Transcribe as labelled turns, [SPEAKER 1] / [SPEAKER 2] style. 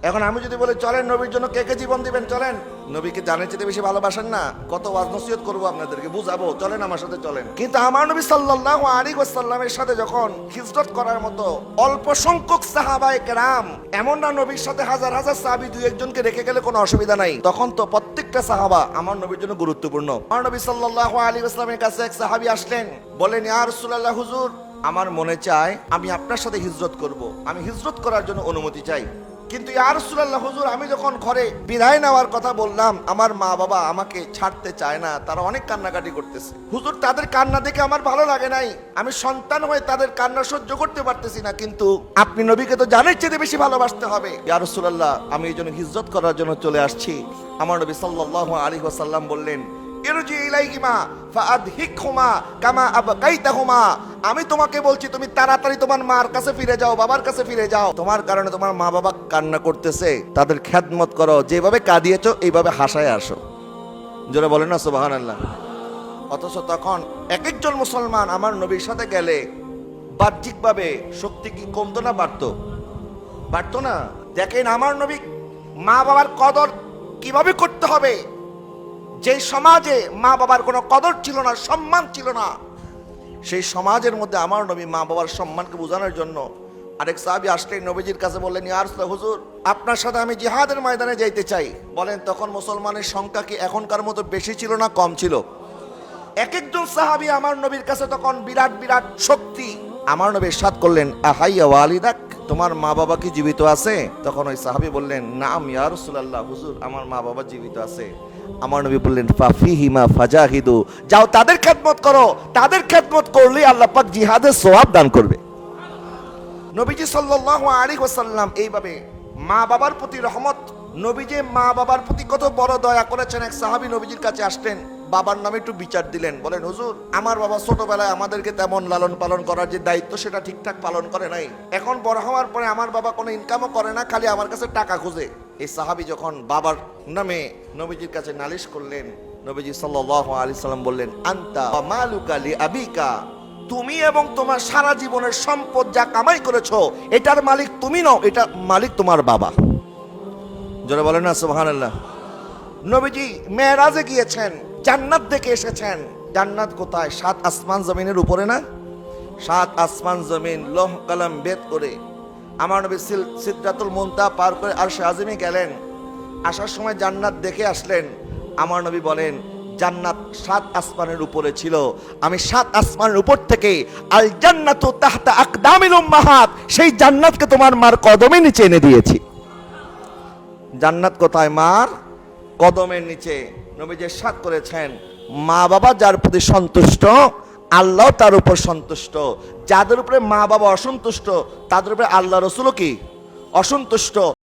[SPEAKER 1] এখন আমি যদি বলি চলেন নবীর জন্য কে কে জীবন দিবেন, চলেন। নবীকে জানের চেয়ে বেশি ভালোবাসেন না? কত ওয়াজ নসিহত করবো আপনাদেরকে, বুঝাবো, চলেন আমার সাথে চলেন। কিন্তু আমার নবী সাল্লাল্লাহু আলাইহি ওয়াসাল্লামের সাথে যখন হিজরত করার মতো অল্প সংখ্যক সাহাবায়ে কেরাম, এমন না নবীর সাথে হাজার হাজার সাহাবী দুই একজনকে রেখে গেলে কোনো অসুবিধা নাই, তখন তো প্রত্যেকটা সাহাবা আমার নবীর জন্য গুরুত্বপূর্ণ। আমার নবী সাল্লাল্লাহু আলাইহি ওয়াসাল্লামের কাছে এক সাহাবী আসলেন, বলেন ইয়া রাসূলুল্লাহ, হুজুর আমার মনে চায় আমি আপনার সাথে হিজরত করব, আমি হিজরত করার জন্য অনুমতি চাই। কিন্তু ইয়া রাসূলুল্লাহ, হুজুর আমি যখন ঘরে বিদায় নেওয়ার কথা বললাম, আমার মা বাবা আমাকে ছাড়তে চায় না, তারা অনেক কান্নাকাটি করতেছে। হুজুর তাদের কান্না দেখে আমার ভালো লাগে নাই, আমি সন্তান হয়ে তাদের কান্না সহ্য করতে পারতেছি না, কিন্তু আপনি নবীকে তো জানের চেয়ে বেশি ভালোবাসতে হবে। ইয়া রাসূলুল্লাহ, আমি এই জন্য হিজরত করার জন্য চলে আসছি। আমার নবী সাল্লাল্লাহু আলাইহি ওয়াসাল্লাম বললেন, ইরজি ইলাইহিমা ফাআদহিকহুমা কামা আবকাইতাহুমা, আমি তোমাকে বলছি তুমি তাড়াতাড়ি তোমার মার কাছে ফিরে যাও, বাবার কাছে ফিরে যাও। তোমার কারণে তোমার মা বাবা কান্না করতেছে, তাদের খেদমত করো, যেভাবে কাঁদিয়েছো এইভাবে হাসায় আসো। জোরে বলেন না সুবহানাল্লাহ। অথচ তখন এক একজন মুসলমান আমার নবীর সাথে গেলে বাহ্যিকভাবে শক্তি কি কমতো না বাড়তো? বাড়তো না। দেখেন আমার নবী মা বাবার কদর কিভাবে করতে হবে, যে সমাজে মা বাবার কোনো কদর ছিল না, সম্মান ছিল না, সেই সমাজের মধ্যে আমার নবী মা বাবার সম্মানকে বোঝানোর জন্য আরেক সাহাবী আসলেন নবীজির কাছে, বললেন ইয়া রাসূলুল্লাহ, হুজুর আপনার সাথে আমি জিহাদের ময়দানে যাইতে চাই। বলেন তখন মুসলমানের সংখ্যা কি এখনকার মতো বেশি ছিল না কম ছিল? এক একজন সাহাবী আমার নবীর কাছে তখন বিরাট বিরাট শক্তি। আমার নবী ইরশাদ করলেন, আহাইয়া ওয়ালিদাক, তোমার মা বাবা কি জীবিত আছে? তখন ওই সাহাবী বললেন, নাম ইয়া রাসূলুল্লাহ, হুজুর আমার মা বাবা জীবিত আছে। আমার নবী বললেন, ফাফিহিমা ফাজাহিদু, যাও তাদের খেদমত করো, তাদের খেদমত করলে আল্লাহ পাক জিহাদের সওয়াব দান করবে। নবীজি সাল্লাল্লাহু আলাইহি ওয়াসাল্লাম এইভাবে মা বাবার প্রতি রহমত, নবীজি মা বাবার প্রতি কত বড় দয়া করেছেন। এক সাহাবী নবীজির কাছে আসলেন, বাবার নামে একটু বিচার দিলেন, বলেন হুজুর আমার বাবা ছোটবেলায় আমাদেরকে তেমন লালন পালন করার যে দায়িত্ব সেটা ঠিকঠাক পালন করে নাই, এখন বড় হওয়ার পরে আমার বাবা কোনো ইনকামও করে না, খালি আমার কাছে টাকা খুঁজে। এই সাহাবী যখন বাবার নামে নবীজির কাছে নালিশ করলেন, নবীজি সাল্লাল্লাহু আলাইহি সাল্লাম বললেন, আনতা ওয়া মালুকা লি আবিকা, তুমি এবং তোমার সারা জীবনের সম্পদ যা কামাই করেছো এটার মালিক তুমি নও, এটা মালিক তোমার বাবা। যারা বলেন না সুবহানাল্লাহ। নবীজি মেরাজে গিয়েছেন, জান্নাত দেখে এসেছেন। জান্নাত কোথায়? 7 আসমান জমিনের উপরে না? 7 আসমান জমিন লৌহ কলম বেদ করে আমার নবী সিদরাতুল মুনতাহা পার করে আরশে আজিমে গেলেন। আসার সময় জান্নাত দেখে আসলেন। আমার নবী বলেন, জান্নাত 7 আসমানের উপরে ছিল, আমি 7 আসমানের উপর থেকে আল জান্নাতু তাহতা আকদামিল উম্মাহাত, সেই জান্নাতকে তোমার মার কদমের নিচে এনে দিয়েছি। জান্নাত কোথায়? মার কদমের নিচে। নবীজি ইরশাদ করেছেন, মা বাবা যার প্রতি সন্তুষ্ট আল্লাহ তার উপর সন্তুষ্ট, যাদের উপরে মা বাবা অসন্তুষ্ট তাদের উপরে আল্লাহ রাসূলও কি অসন্তুষ্ট।